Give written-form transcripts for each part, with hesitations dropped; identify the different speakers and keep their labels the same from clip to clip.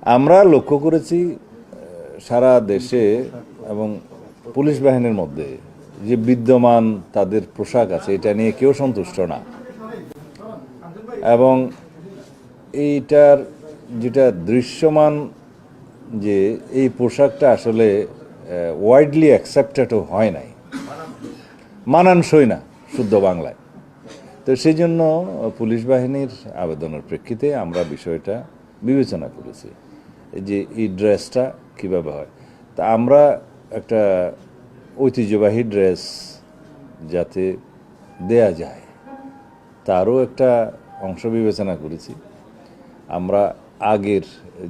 Speaker 1: আমরা লক্ষ্য করেছি সারা দেশে এবং পুলিশ বাহিনীর মধ্যে যে বিদ্যমান তাদের পোশাক আছে এটা নিয়ে কেউ সন্তুষ্ট না, এবং এইটার যেটা দৃশ্যমান যে এই পোশাকটা আসলে ওয়াইডলি অ্যাকসেপ্টেডও হয় নাই, মানানসই না শুদ্ধ বাংলায়। তো সেই জন্য পুলিশ বাহিনীর আবেদনের প্রেক্ষিতে আমরা বিষয়টা বিবেচনা করেছি যে এই ড্রেসটা কীভাবে হয়। তা আমরা একটা ঐতিহ্যবাহী ড্রেস যাতে দেয়া যায় তারও একটা অংশ বিবেচনা করেছি। আমরা আগের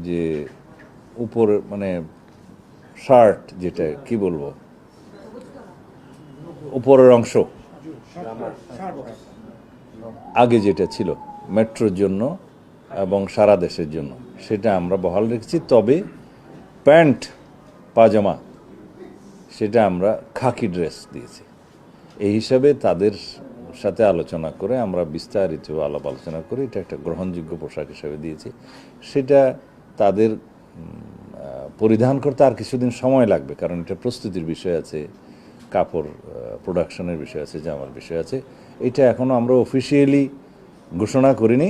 Speaker 1: যে উপরে মানে শার্ট, যেটা কি বলবো, উপরের অংশ আগে যেটা ছিল মেট্রোর জন্য এবং সারা দেশের জন্য, সেটা আমরা বহাল রেখেছি। তবে প্যান্ট পাজামা সেটা আমরা খাকি ড্রেস দিয়েছি। এই হিসাবে তাদের সাথে আলোচনা করে আমরা বিস্তারিত আলাপ আলোচনা করে এটা একটা গ্রহণযোগ্য পোশাক হিসাবে দিয়েছি। সেটা তাদের পরিধান করতে আর কিছুদিন সময় লাগবে, কারণ এটা প্রস্তুতির বিষয় আছে, কাপড় প্রোডাকশনের বিষয় আছে, জামার বিষয় আছে। এটা এখনও আমরা অফিসিয়ালি ঘোষণা করিনি,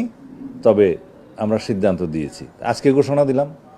Speaker 1: তবে আমরা সিদ্ধান্ত দিয়েছি, আজকে ঘোষণা দিলাম।